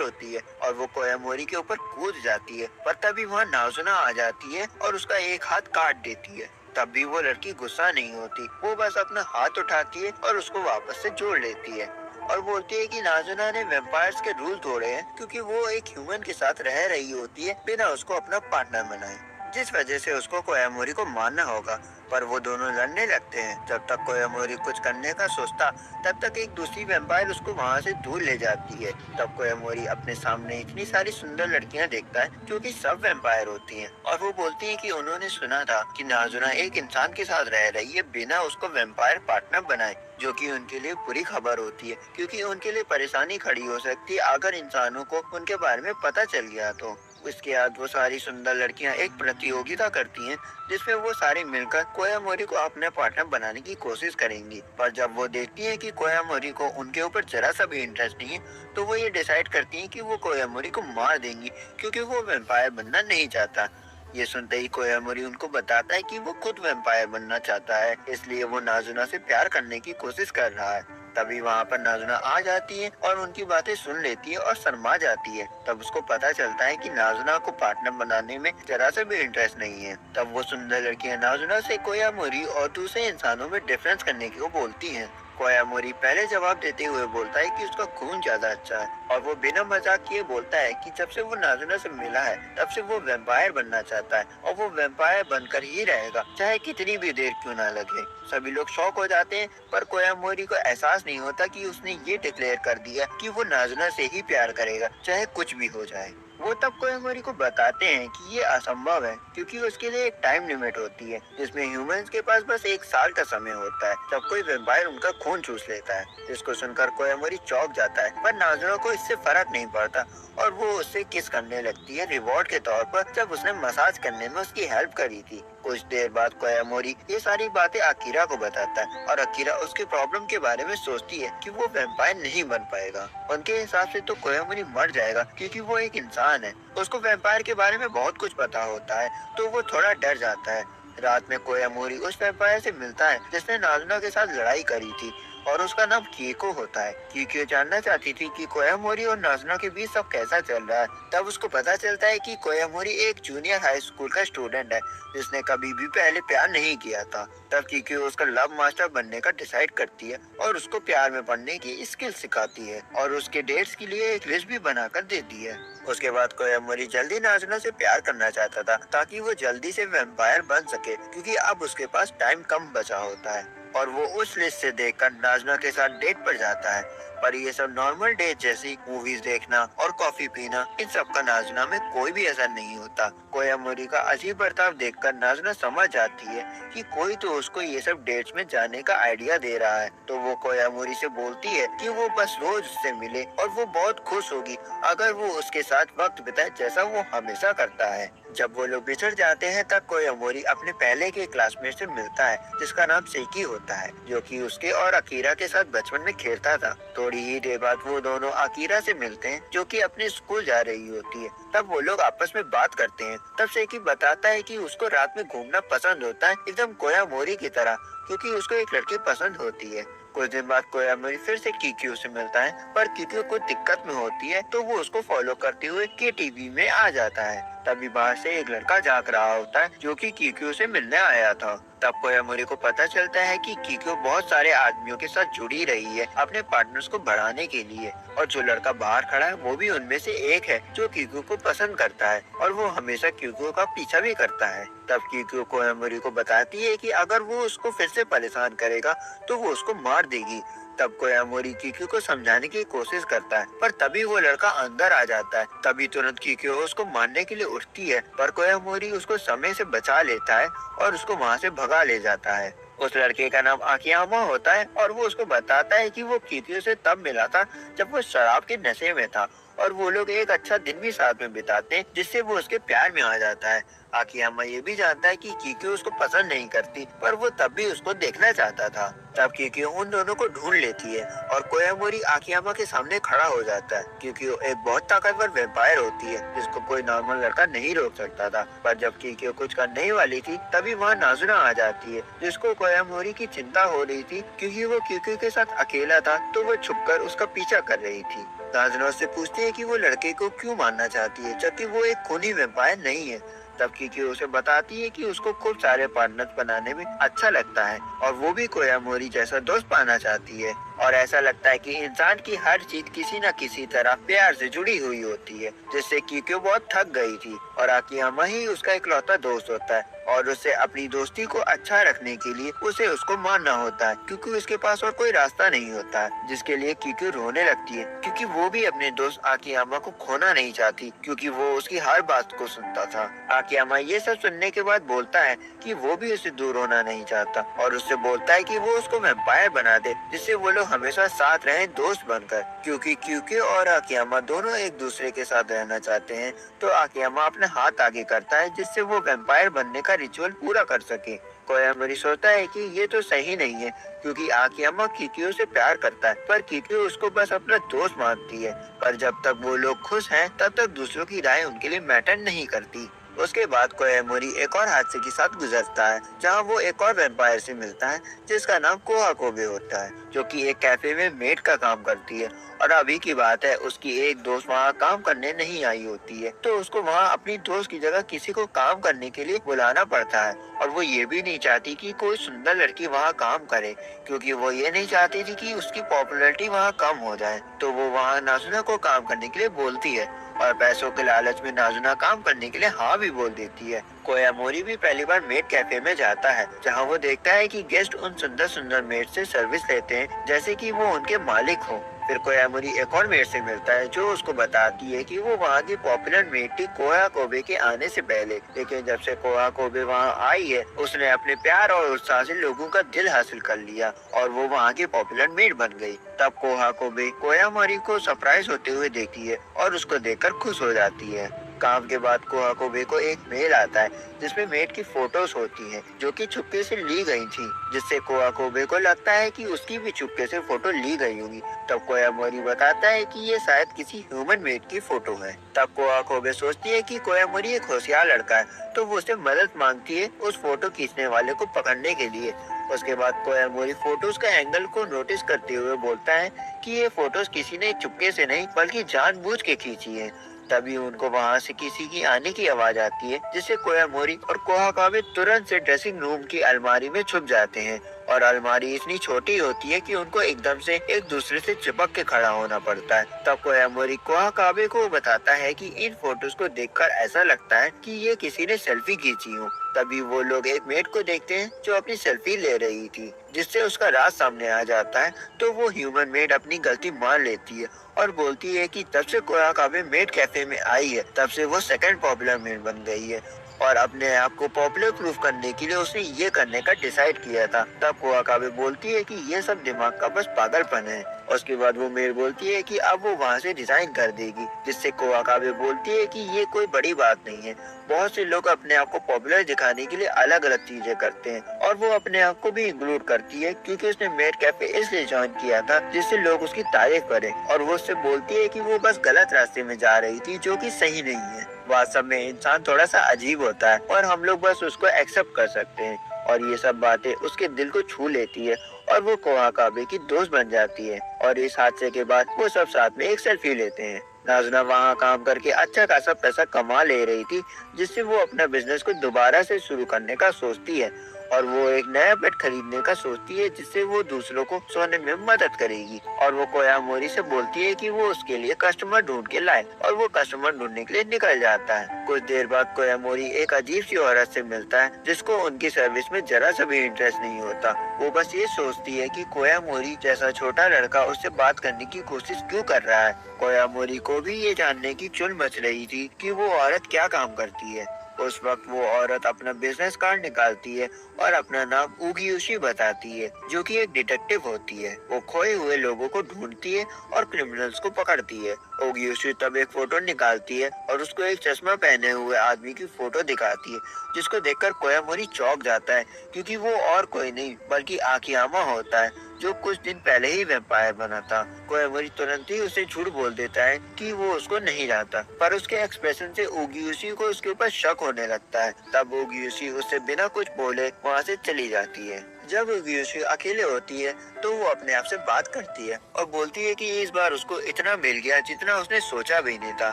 [SPEAKER 1] होती है, और वो कोयामोरी के ऊपर कूद जाती है। पर तभी वहाँ नाजुना आ जाती है और उसका एक हाथ काट देती है। तब भी वो लड़की गुस्सा नहीं होती, वो बस अपना हाथ उठाती है और उसको वापस से जोड़ लेती है और बोलती है कि नाजुना ने वैम्पायर्स के रूल तोड़े हैं, क्योंकि वो एक ह्यूमन के साथ रह रही होती है बिना उसको अपना पार्टनर बनाए, जिस वजह से उसको कोयामोरी को मारना होगा। पर वो दोनों लड़ने लगते हैं। जब तक कोयामोरी कुछ करने का सोचता, तब तक एक दूसरी वैम्पायर उसको वहाँ से दूर ले जाती है। तब कोयामोरी अपने सामने इतनी सारी सुंदर लड़कियाँ देखता है, जो कि सब वैम्पायर होती हैं, और वो बोलती है कि उन्होंने सुना था कि नाजुना एक इंसान के साथ रह रही है बिना उसको वैम्पायर पार्टनर बनाए, जो कि उनके लिए बुरी खबर होती है, क्योंकि उनके लिए परेशानी खड़ी हो सकती है अगर इंसानों को उनके बारे में पता चल गया तो। उसके बाद वो सारी सुंदर लड़कियां एक प्रतियोगिता करती हैं, जिसमें वो सारी मिलकर कोयामोरी को अपने पार्टनर बनाने की कोशिश करेंगी। पर जब वो देखती हैं कि कोयामोरी को उनके ऊपर जरा सा भी इंटरेस्ट नहीं है, तो वो ये डिसाइड करती हैं कि वो कोयामोरी को मार देंगी, क्योंकि वो वैम्पायर बनना नहीं चाहता। ये सुनते ही कोयामोरी उनको बताता है कि वो खुद वैम्पायर बनना चाहता है, इसलिए वो नाजुना से प्यार करने की कोशिश कर रहा है। तभी वहाँ पर नाजुना आ जाती है और उनकी बातें सुन लेती है और शर्मा जाती है। तब उसको पता चलता है कि नाजुना को पार्टनर बनाने में जरा से भी इंटरेस्ट नहीं है। तब वो सुंदर लड़कियां नाजुना से कोयामोरी और दूसरे इंसानों में डिफरेंस करने को बोलती हैं। कोयामोरी पहले जवाब देते हुए बोलता है कि उसका खून ज्यादा अच्छा है, और वो बिना मजाक किए बोलता है कि जब से वो नाजुना से मिला है, तब से वो वैम्पायर बनना चाहता है, और वो वैम्पायर बनकर ही रहेगा, चाहे कितनी भी देर क्यों ना लगे। सभी लोग शॉक हो जाते हैं, पर कोयामोरी को एहसास नहीं होता कि उसने ये डिक्लेयर कर दिया कि वो नाजुना से ही प्यार करेगा, चाहे कुछ भी हो जाए। वो तब कोयामोरी को बताते हैं कि ये असंभव है, क्योंकि उसके लिए एक टाइम लिमिट होती है, जिसमें ह्यूमंस के पास बस 1 साल का समय होता है जब कोई वैम्पायर उनका खून चूस लेता है। जिसको सुनकर कोयामोरी चौंक जाता है, पर नाजुना को इससे फर्क नहीं पड़ता और वो उससे किस करने लगती है रिवॉर्ड के तौर पर, जब उसने मसाज करने में उसकी हेल्प करी थी। कुछ देर बाद कोयामोरी ये सारी बातें अकीरा को बताता है, और अकीरा उसके प्रॉब्लम के बारे में सोचती है कि वो वैम्पायर नहीं बन पाएगा। उनके हिसाब से तो कोयामोरी मर जाएगा, क्योंकि वो एक इंसान है। उसको वैम्पायर के बारे में बहुत कुछ पता होता है, तो वो थोड़ा डर जाता है। रात में कोयामोरी उस वैम्पायर से मिलता है जिसने नाजुना के साथ लड़ाई करी थी, और उसका नाम कीको होता है। कीको जानना चाहती थी कि कोयामोरी और नाजुना के बीच सब कैसा चल रहा है। तब उसको पता चलता है कि कोयामोरी एक जूनियर हाई स्कूल का स्टूडेंट है, जिसने कभी भी पहले प्यार नहीं किया था। तब कीको उसका लव मास्टर बनने का डिसाइड करती है और उसको प्यार में पढ़ने की स्किल सिखाती है, और उसके डेट्स के लिए एक लिस्ट भी बनाकर देती है। उसके बाद कोयामोरी जल्दी नाजुना से प्यार करना चाहता था, ताकि वो जल्दी से वैम्पायर बन सके, क्योंकि अब उसके पास टाइम कम बचा होता है। और वो उस लिस्ट से देखकर नाजुना के साथ डेट पर जाता है। पर ये सब नॉर्मल डेट जैसी मूवीज देखना और कॉफी पीना, इन सब का नाजुना में कोई भी असर नहीं होता। कोयामोरी का अजीब बर्ताव देखकर नाजुना समझ जाती है कि कोई तो उसको ये सब डेट्स में जाने का आइडिया दे रहा है। तो वो कोयामोरी से बोलती है कि वो बस रोज उससे मिले, और वो बहुत खुश होगी अगर वो उसके साथ वक्त बिताए, जैसा वो हमेशा करता है। जब वो लोग बिछड़ जाते हैं, तब कोयामोरी अपने पहले के क्लासमेट से मिलता है, जिसका नाम सेकी होता है, जो कि उसके और अकीरा के साथ बचपन में खेलता था। थोड़ी ही देर बाद वो दोनों अकीरा से मिलते हैं, जो कि अपने स्कूल जा रही होती है। तब वो लोग आपस में बात करते हैं। तब सेकी बताता है कि उसको रात में घूमना पसंद होता है, एकदम कोयामोरी की तरह, क्योंकि उसको एक लड़की पसंद होती है। कुछ दिन बाद कोयामोरी फिर से कीक्यू से मिलता है, पर कीक्यू को दिक्कत में होती है, तो वो उसको फॉलो करते हुए केटीवी में आ जाता है। तभी बाहर से एक लड़का झांक रहा होता है, जो कि कीक्यू से मिलने आया था। तब कोयामोरी को पता चलता है कि कीक्यू बहुत सारे आदमियों के साथ जुड़ी रही है अपने पार्टनर्स को बढ़ाने के लिए, और जो लड़का बाहर खड़ा है वो भी उनमें से एक है जो कीक्यू को पसंद करता है, और वो हमेशा कीक्यू का पीछा भी करता है। तब कीक्यू कोयामोरी को बताती है कि अगर वो उसको फिर से परेशान करेगा तो वो उसको मार देगी। तब कोयामोरी कीक्यू को समझाने की कोशिश करता है, पर तभी वो लड़का अंदर आ जाता है। तभी तुरंत कीक्यू उसको मारने के लिए उठती है, पर कोयामोरी उसको समय से बचा लेता है और उसको वहाँ से भगा ले जाता है। उस लड़के का नाम आकियामा होता है, और वो उसको बताता है कि वो कीक्यू से तब मिला था जब वो शराब के नशे में था, और वो लोग एक अच्छा दिन भी साथ में बिताते हैं, जिससे वो उसके प्यार में आ जाता है। आकियामा ये भी जानता है कि कीक्यू उसको पसंद नहीं करती, पर वो तब भी उसको देखना चाहता था। तब कीक्यू उन दोनों को ढूंढ लेती है और कोयामोरी आकियामा के सामने खड़ा हो जाता है, क्योंकि वो एक बहुत ताकतवर वेम्पायर होती है जिसको कोई नॉर्मल लड़का नहीं रोक सकता था। पर जब कीक्यू कुछ करने ही वाली थी, तभी वहाँ नाजुना आ जाती है, जिसको कोयामोरी की चिंता हो रही थी, क्योंकि वो कीक्यू के साथ अकेला था, तो वो छुपकर उसका पीछा कर रही थी। नाजुना उससे पूछती है कि वो लड़के को क्यों मारना चाहती है, जबकि वो एक खूनी वेम्पायर नहीं है। तब कीक्यू उसे बताती है कि उसको खूब सारे पार्टनर्स बनाने में अच्छा लगता है और वो भी कोयामोरी जैसा दोस्त पाना चाहती है। और ऐसा लगता है कि इंसान की हर चीज किसी न किसी तरह प्यार से जुड़ी हुई होती है, जिससे कीक्यू बहुत थक गई थी और आकियामा ही उसका इकलौता दोस्त होता है और उसे अपनी दोस्ती को अच्छा रखने के लिए उसे उसको मारना होता है, क्योंकि उसके पास और कोई रास्ता नहीं होता है। जिसके लिए कीक्यू रोने लगती है, क्योंकि वो भी अपने दोस्त आकियामा को खोना नहीं चाहती, क्योंकि वो उसकी हर बात को सुनता था। आकियामा ये सब सुनने के बाद बोलता है कि वो भी उससे दूर होना नहीं चाहता और उससे बोलता है कि वो उसको वैम्पायर बना दे, जिससे वो लोग हमेशा साथ रहें दोस्त बनकर। क्योंकि कीक्यू और आकियामा दोनों एक दूसरे के साथ रहना चाहते हैं, तो आकियामा अपने हाथ आगे करता है, जिससे वो वैम्पायर बनने का रिचुअल पूरा कर सके। कोयामोरी सोचता है कि ये तो सही नहीं है, क्योंकि आकियामा कीक्यू से प्यार करता है, पर कीक्यू उसको बस अपना दोस्त मानती है। पर जब तक वो लोग खुश हैं, तब तक दूसरों की राय उनके लिए मैटर नहीं करती। उसके बाद कोयामोरी एक और हादसे के साथ गुजरता है, जहां वो एक और वैम्पायर से मिलता है, जिसका नाम कोहाकोबे होता है, जो कि एक कैफे में मेड का काम करती है। और अभी की बात है, उसकी एक दोस्त वहाँ काम करने नहीं आई होती है, तो उसको वहाँ अपनी दोस्त की जगह किसी को काम करने के लिए बुलाना पड़ता है। और वो ये भी नहीं चाहती कि कोई सुंदर लड़की वहाँ काम करे, क्योंकि वो ये नहीं चाहती थी कि उसकी पॉपुलैरिटी वहाँ कम हो जाए। तो वो वहाँ नाज़ुना को काम करने के लिए बोलती है और पैसों के लालच में नाज़ुना काम करने के लिए हाँ भी बोल देती है। कोयामोरी भी पहली बार मेड कैफे में जाता है, जहाँ वो देखता है कि गेस्ट उन सुंदर सुंदर मेड से सर्विस लेते हैं, जैसे कि वो उनके मालिक हो। फिर कोयामोरी एक और मेड से मिलता है, जो उसको बताती है कि वो वहाँ की पॉपुलर मेड थी कोहाकोबे के आने से पहले, लेकिन जब से कोहाकोबे वहाँ आई है, उसने अपने प्यार और उत्साह से लोगों का दिल हासिल कर लिया और वो वहाँ की पॉपुलर मेड बन गई। तब कोहाकोबे कोयामोरी को सरप्राइज होते हुए देखती है और उसको देखकर खुश हो जाती है। काम के बाद कोहाकोबे को एक मेल आता है, जिसमें मेड की फोटोज होती हैं, जो कि चुपके से ली गई थी, जिससे कोहाकोबे को लगता है कि उसकी भी चुपके से फोटो ली गई होगी। तब कोयामोरी बताता है कि ये शायद किसी ह्यूमन मेड की फोटो है। तब कोहाकोबे सोचती है कि कोयामोरी एक होशियार लड़का है, तो वो उससे मदद मांगती है उस फोटो खींचने वाले को पकड़ने के लिए। उसके बाद कोयामोरी फोटोज का एंगल को नोटिस करते हुए बोलता है कि ये फोटोज किसी ने चुपके से नहीं, बल्कि जानबूझ के खींची है। तभी उनको वहाँ से किसी की आने की आवाज आती है, जिससे कोयामोरी और कोहाकाबे तुरंत से ड्रेसिंग रूम की अलमारी में छुप जाते हैं। और अलमारी इतनी छोटी होती है कि उनको एकदम से एक दूसरे से चिपक के खड़ा होना पड़ता है। तब कोयामोरी कोहाकाबे को बताता है कि इन फोटोज को देखकर ऐसा लगता है कि ये किसी ने सेल्फी खींची हो। तभी वो लोग एक मेड को देखते हैं जो अपनी सेल्फी ले रही थी, जिससे उसका राज सामने आ जाता है। तो वो ह्यूमन मेड अपनी गलती मान लेती है और बोलती है कि तब से कोहाकाबे मेड कैफे में आई है, तब से वो सेकंड पॉपुलर मेड बन गई है और अपने आप को पॉपुलर प्रूफ करने के लिए उसने ये करने का डिसाइड किया था। तब कोहाकाबे बोलती है कि ये सब दिमाग का बस पागलपन है। उसके बाद वो मेड बोलती है कि अब वो वहाँ से रिजाइन कर देगी, जिससे कोहाकाबे बोलती है कि ये कोई बड़ी बात नहीं है। बहुत से लोग अपने आप को पॉपुलर दिखाने के लिए अलग अलग चीजें करते हैं और वो अपने आप को भी इंक्लूड करती है, क्योंकि उसने मेड कैफे इसलिए ज्वाइन किया था जिससे लोग उसकी तारीफ करें। और वो उससे बोलती है कि वो बस गलत रास्ते में जा रही थी, जो कि सही नहीं है। वास्तव में इंसान थोड़ा सा अजीब होता है और हम लोग बस उसको एक्सेप्ट कर सकते हैं। और ये सब बातें उसके दिल को छू लेती है और वो कोहाकाबे की दोस्त बन जाती है। और इस हादसे के बाद वो सब साथ में एक सेल्फी लेते हैं। नाज़ुना वहाँ काम करके अच्छा खासा पैसा कमा ले रही थी, जिससे वो अपना बिजनेस को दोबारा से शुरू करने का सोचती है और वो एक नया बेड खरीदने का सोचती है, जिससे वो दूसरों को सोने में मदद करेगी। और वो कोयामोरी से बोलती है कि वो उसके लिए कस्टमर ढूंढ के लाए और वो कस्टमर ढूंढने के लिए निकल जाता है। कुछ देर बाद कोयामोरी एक अजीब सी औरत से मिलता है, जिसको उनकी सर्विस में जरा सा भी इंटरेस्ट नहीं होता। वो बस ये सोचती है कि कोयामोरी जैसा छोटा लड़का उससे बात करने की कोशिश क्यों कर रहा है। कोयामोरी को भी ये जानने की चुल मच रही थी कि वो औरत क्या काम करती है। उस वक्त वो औरत अपना बिजनेस कार्ड निकालती है और अपना नाम उगियोशी बताती है, जो कि एक डिटेक्टिव होती है। वो खोए हुए लोगों को ढूंढती है और क्रिमिनल्स को पकड़ती है। उगियोशी तब एक फोटो निकालती है और उसको एक चश्मा पहने हुए आदमी की फोटो दिखाती है, जिसको देखकर कोयामोरी चौंक जाता है, क्योंकि वो और कोई नहीं बल्कि आकियामा होता है, जो कुछ दिन पहले ही वैम्पायर बना था। कोयामोरी तुरंत ही उसे झूठ बोल देता है कि वो उसको नहीं जानता, पर उसके एक्सप्रेशन से ओगियोशी को उसके ऊपर शक होने लगता है। तब ओगियोशी उससे बिना कुछ बोले वहाँ से चली जाती है। जब ओगियोशी अकेले होती है तो वो अपने आप से बात करती है और बोलती है कि इस बार उसको इतना मिल गया जितना उसने सोचा भी नहीं था।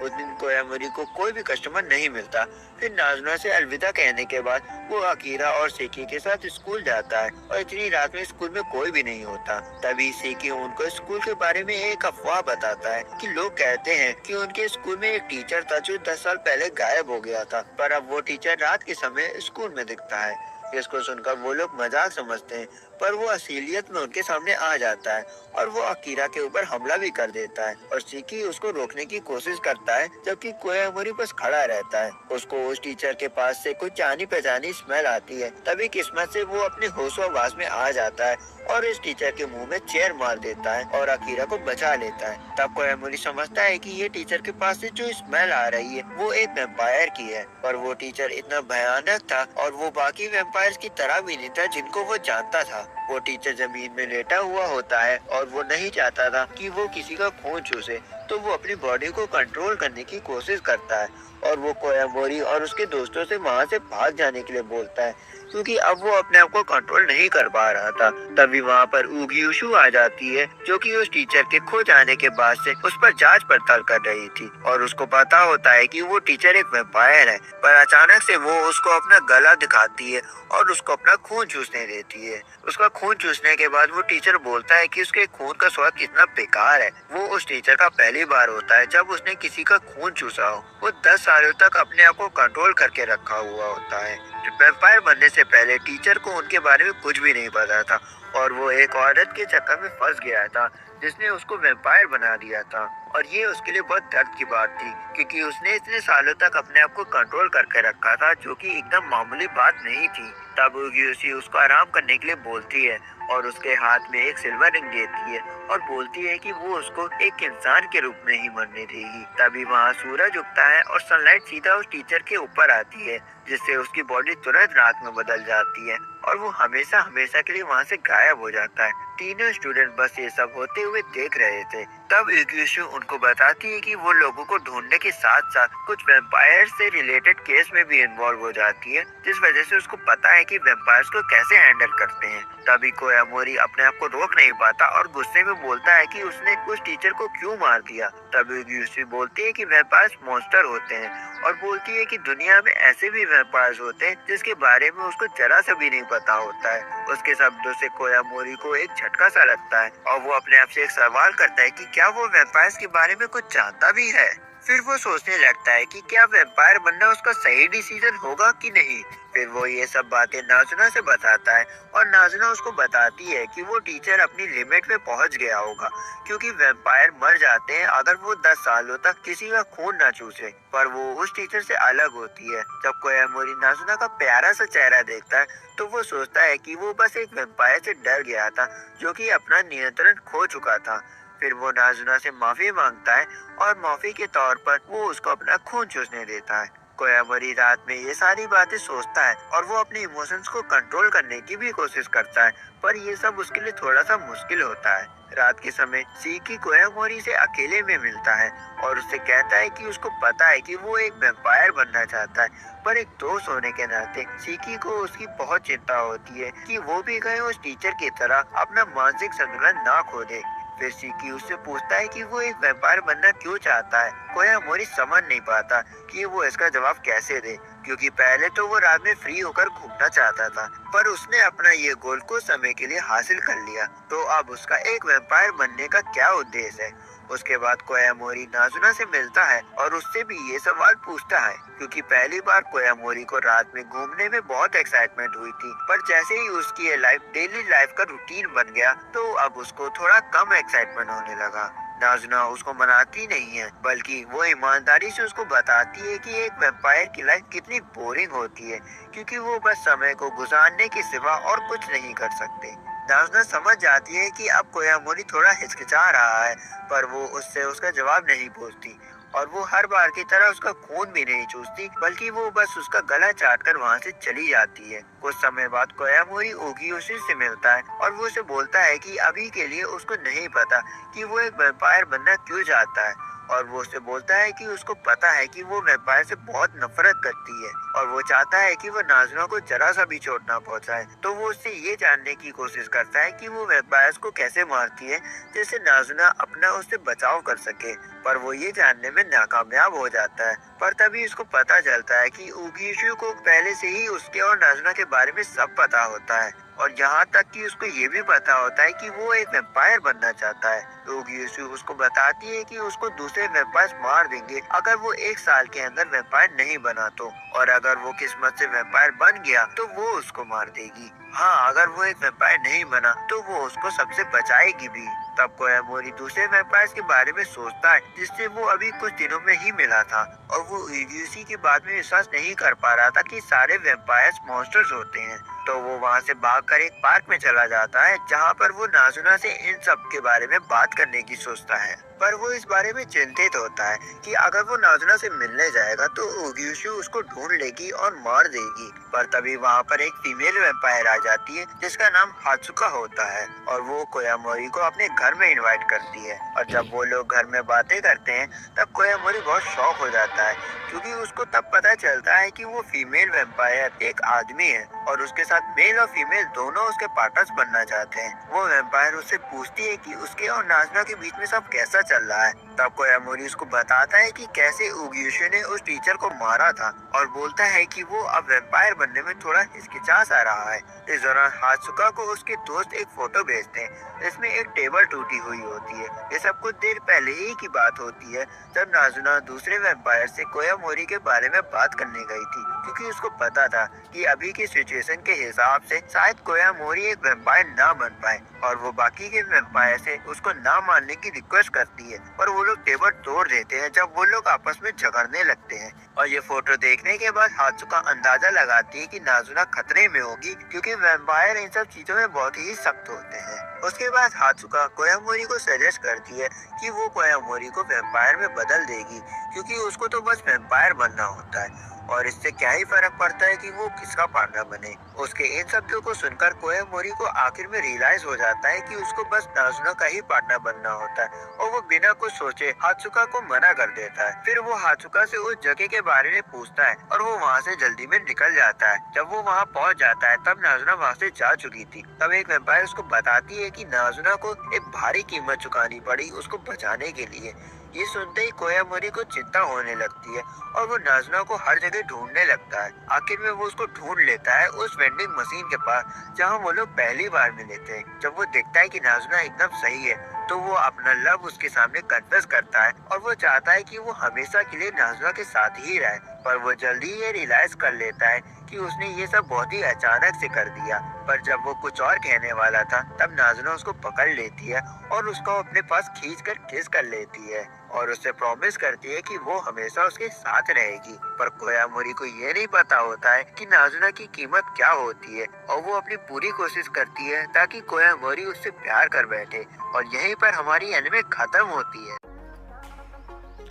[SPEAKER 1] उस दिन कोयामोरी को कोई भी कस्टमर नहीं मिलता। फिर नाज़ुना से अलविदा कहने के बाद वो अकीरा और सेकी के साथ स्कूल जाता है और इतनी रात में स्कूल में कोई भी नहीं होता। तभी सेकी उनको स्कूल के बारे में एक अफवाह बताता है कि लोग कहते हैं कि उनके स्कूल में एक टीचर था जो 10 साल पहले गायब हो गया था, पर अब वो टीचर रात के समय स्कूल में दिखता है। इसको सुनकर वो लोग मजाक समझते हैं, पर वो असलियत में उनके सामने आ जाता है और वो अकीरा के ऊपर हमला भी कर देता है और सिकी उसको रोकने की कोशिश करता है, जबकि कोयामोरी बस खड़ा रहता है। उसको उस टीचर के पास से कुछ जानी पहचानी स्मेल आती है। तभी किस्मत से वो अपने होशो-हवास में आ जाता है और इस टीचर के मुंह में चेयर मार देता है और अकीरा को बचा लेता है। तब कोयामोरी समझता है कि ये टीचर के पास से जो स्मेल आ रही है वो एक वैम्पायर की है, पर वो टीचर इतना भयानक था और वो बाकी वैम्पायर्स की तरह भी नहीं था जिनको वो जानता था। वो टीचर जमीन में लेटा हुआ होता है और वो नहीं चाहता था कि वो किसी का खून चूसे, तो वो अपनी बॉडी को कंट्रोल करने की कोशिश करता है और वो कोयामोरी और उसके दोस्तों से वहाँ से भाग जाने के लिए बोलता है, क्योंकि अब वो अपने आप को कंट्रोल नहीं कर पा रहा था। तभी वहाँ पर उगियोशु आ जाती है, जो कि उस टीचर के खो जाने के बाद से उस पर जांच पड़ताल कर रही थी और उसको पता होता है कि वो टीचर एक वैम्पायर है। पर अचानक से वो उसको अपना गला दिखाती है और उसको अपना खून चूसने देती है। उसका खून चूसने के बाद वो टीचर बोलता है कि उसके खून का स्वाद कितना बेकार है। वो उस टीचर का पहली बार होता है जब उसने किसी का खून चूसा हो। वो 10 सालों तक अपने आप को कंट्रोल करके रखा हुआ होता है। वैम्पायर बनने से पहले टीचर को उनके बारे में कुछ भी नहीं पता था और वो एक औरत के चक्कर में फंस गया था, जिसने उसको वैम्पायर बना दिया था। और ये उसके लिए बहुत दर्द की बात थी, क्योंकि उसने इतने सालों तक अपने आप को कंट्रोल करके रखा था, जो कि एकदम मामूली बात नहीं थी। तब उगियोशी उसको आराम करने के लिए बोलती है और उसके हाथ में एक सिल्वर रिंग देती है और बोलती है कि वो उसको एक इंसान के रूप में ही मरने देगी। तभी वहाँ सूरज उगता है और सनलाइट सीधा उस टीचर के ऊपर आती है, जिससे उसकी बॉडी तुरंत रात में बदल जाती है और वो हमेशा हमेशा के लिए वहाँ से गायब हो जाता है। तीनों स्टूडेंट बस ये सब होते हुए देख रहे थे। तब उगियोशी उनको बताती है कि वो लोगों को ढूंढने के साथ साथ कुछ वैम्पायर से रिलेटेड केस में भी इन्वॉल्व हो जाती है, जिस वजह से उसको पता है कि वैम्पायर्स को कैसे हैंडल करते हैं। तभी कोयामोरी अपने आप को रोक नहीं पाता और गुस्से में बोलता है कि उसने उस टीचर को क्यों मार दिया। तभी उगियोशी बोलती है कि वैम्पायर्स मॉन्स्टर होते हैं और बोलती है कि दुनिया में ऐसे भी वैम्पायर्स होते हैं जिसके बारे में उसको जरा सा भी नहीं पता होता है। उसके शब्दों से कोयामोरी को एक झटका सा लगता है और वो अपने आप से एक सवाल करता है कि क्या वो वैम्पायर्स के बारे में कुछ जानता भी है। फिर वो सोचने लगता है कि क्या वैम्पायर बनना उसका सही डिसीजन होगा कि नहीं। फिर वो ये सब बातें नाज़ुना से बताता है और नाज़ुना उसको बताती है कि वो टीचर अपनी लिमिट में पहुंच गया होगा, क्योंकि वैम्पायर मर जाते हैं अगर वो 10 सालों तक किसी का खून ना चूसे। पर वो उस टीचर से अलग होती है। जब कोयामोरी नाज़ुना का प्यारा सा चेहरा देखता है तो वो सोचता है कि वो बस एक वैम्पायर से डर गया था, जो कि अपना नियंत्रण खो चुका था। फिर वो नाज़ुना से माफी मांगता है और माफी के तौर पर वो उसको अपना खून चूसने देता है। कोयामोरी रात में ये सारी बातें सोचता है और वो अपने इमोशंस को कंट्रोल करने की भी कोशिश करता है, पर ये सब उसके लिए थोड़ा सा मुश्किल होता है। रात के समय सीकी कोयामोरी से अकेले में मिलता है और उससे कहता है कि उसको पता है कि वो एक वैम्पायर बनना चाहता है, पर एक दोस्त होने के नाते सीकी को उसकी बहुत चिंता होती है कि वो भी कहीं उस टीचर की तरह अपना मानसिक संतुलन ना खो दे। फिर सीकी उससे पूछता है कि वो एक व्यापार बनना क्यों चाहता है। कोयामोरी समझ नहीं पाता कि वो इसका जवाब कैसे दे, क्योंकि पहले तो वो रात में फ्री होकर घूमना चाहता था, पर उसने अपना ये गोल कुछ समय के लिए हासिल कर लिया, तो अब उसका एक वैम्पायर बनने का क्या उद्देश्य है। उसके बाद कोयामोरी नाज़ुना से मिलता है और उससे भी ये सवाल पूछता है, क्योंकि पहली बार कोयामोरी को रात में घूमने में बहुत एक्साइटमेंट हुई थी, पर जैसे ही उसकी ये लाइफ डेली लाइफ का रूटीन बन गया तो अब उसको थोड़ा कम एक्साइटमेंट होने लगा। नाज़ुना उसको मनाती नहीं है, बल्कि वो ईमानदारी से उसको बताती है कि एक वैम्पायर की लाइफ कितनी बोरिंग होती है, क्योंकि वो बस समय को गुजारने के सिवा और कुछ नहीं कर सकते। नाज़ुना समझ जाती है कि अब कोयामोरी थोड़ा हिचकिचा रहा है, पर वो उससे उसका जवाब नहीं पूछती और वो हर बार की तरह उसका खून भी नहीं चूसती, बल्कि वो बस उसका गला चाटकर वहाँ से चली जाती है। कुछ समय बाद कोयामोरी ओगियोशी से मिलता है और वो उसे बोलता है कि अभी के लिए उसको नहीं पता कि वो एक वैम्पायर बनना क्यों चाहता है, और वो उसे बोलता है कि उसको पता है कि वो वैम्पायर से बहुत नफरत करती है और वो चाहता है कि वो नाज़ुना को जरा सा भी चोट ना पहुंचाए। तो वो उससे ये जानने की कोशिश करता है कि वो वैम्पायर्स को कैसे मारती है, जिससे नाज़ुना अपना उससे बचाव कर सके, पर वो ये जानने में नाकामयाब हो जाता है। पर तभी उसको पता चलता है कि ओगियोशी को पहले से ही उसके और नाज़ुना के बारे में सब पता होता है, और यहाँ तक कि उसको ये भी पता होता है कि वो एक वैम्पायर बनना चाहता है। तो ओगियोशी उसको बताती है कि उसको दूसरे वैम्पायर्स मार देंगे अगर वो 1 साल के अंदर वैम्पायर नहीं बना तो, और अगर वो किस्मत से वैम्पायर बन गया तो वो उसको मार देगी। हाँ, अगर वो एक वैम्पायर नहीं बना तो वो उसको सबसे बचाएगी भी। तब कोयामोरी दूसरे वैम्पायर्स के बारे में सोचता है जिससे वो अभी कुछ दिनों में ही मिला था, और वो ओगियोशी की बात में विश्वास नहीं कर पा रहा था कि सारे वैम्पायर्स मॉन्स्टर्स होते हैं। तो वो वहाँ से भागकर एक पार्क में चला जाता है, जहाँ पर वो नाज़ुना से इन सब के बारे में बात करने की सोचता है। पर वो इस बारे में चिंतित होता है कि अगर वो नाज़ुना से मिलने जाएगा तो ओगियोशी उसको ढूंढ लेगी और मार देगी। पर तभी वहाँ पर एक फीमेल वैम्पायर आ जाती है जिसका नाम हात्सुका होता है, और वो कोयामोरी को अपने घर में इनवाइट करती है। और जब वो लोग घर में बातें करते हैं तब कोयामोरी बहुत शॉक हो जाता है, क्योंकि उसको तब पता चलता है कि वो फीमेल वैम्पायर एक आदमी है और उसके साथ मेल और फीमेल दोनों उसके पार्टनर्स बनना चाहते हैं। वो वैम्पायर उससे पूछती है कि उसके और नाज़ुना के बीच में सब कैसा चल रहा है। तब कोयामोरी उसको बताता है कि कैसे ओगियोशी ने उस टीचर को मारा था, और बोलता है कि वो अब वैम्पायर बनने में थोड़ा हिचकिचा सा रहा है। इस दौरान हात्सुका को उसके दोस्त एक फोटो भेजते हैं जिसमें एक टेबल टूटी हुई होती है। ये सब कुछ देर पहले ही की बात होती है जब नाज़ुना दूसरे वैम्पायर से कोयामोरी के बारे में बात करने गई थी, क्योंकि उसको पता था कि अभी की सिचुएशन के हिसाब से शायद कोयामोरी एक वैम्पायर ना बन पाए, और वो बाकी के वैम्पायर से उसको ना मारने की रिक्वेस्ट करती है। पर वो लोग टेबल तोड़ देते हैं जब वो लोग आपस में झगड़ने लगते हैं, और ये फोटो देखने के बाद हात्सुका अंदाजा लगाती है कि नाज़ुना खतरे में होगी, क्योंकि वैम्पायर इन सब चीजों में बहुत ही सख्त होते हैं। उसके बाद हात्सुका कोयामोरी को सजेस्ट करती है कि वो कोयामोरी को वैम्पायर में बदल देगी, क्योंकि उसको तो बस वैम्पायर बनना होता है और इससे क्या ही फर्क पड़ता है कि वो किसका पार्टनर बने। उसके इन शब्दों को सुनकर कोयामोरी को आखिर में रियलाइज हो जाता है कि उसको बस नाज़ुना का ही पार्टनर बनना होता है, और वो बिना कुछ सोचे हात्सुका को मना कर देता है। फिर वो हात्सुका से उस जगह के बारे में पूछता है और वो वहाँ से जल्दी में निकल जाता है। जब वो वहाँ पहुँच जाता है तब नाज़ुना वहाँ से जा चुकी थी। तब एक वैम्पायर उसको बताती है कि नाज़ुना को एक भारी कीमत चुकानी पड़ी उसको बचाने के लिए। ये सुनते ही कोयामोरी को चिंता होने लगती है और वो नाज़ुना को हर जगह ढूंढने लगता है। आखिर में वो उसको ढूंढ लेता है उस वेंडिंग मशीन के पास जहाँ वो लोग पहली बार मिले थे। जब वो देखता है कि नाज़ुना एकदम सही है तो वो अपना लव उसके सामने कन्फेस करता है और वो चाहता है कि वो हमेशा के लिए नाज़ुना के साथ ही रहे। पर वो जल्दी ये रियलाइज कर लेता है कि उसने ये सब बहुत ही अचानक से कर दिया। पर जब वो कुछ और कहने वाला था तब नाज़ुना उसको पकड़ लेती है और उसको अपने पास खींचकर किस कर लेती है और उससे प्रॉमिस करती है कि वो हमेशा उसके साथ रहेगी। पर कोयामोरी को ये नहीं पता होता है कि नाज़ुना की कीमत क्या होती है, और वो अपनी पूरी कोशिश करती है ताकि कोयामोरी उससे प्यार कर बैठे, और यहीं पर हमारी एनिमे खत्म होती है।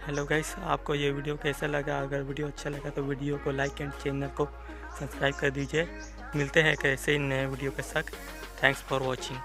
[SPEAKER 2] हेलो गाइस, आपको ये वीडियो कैसा लगा? अगर वीडियो अच्छा लगा तो वीडियो को लाइक एंड चैनल को सब्सक्राइब कर दीजिए। मिलते हैं कैसे नए वीडियो के साथ। Thanks for watching.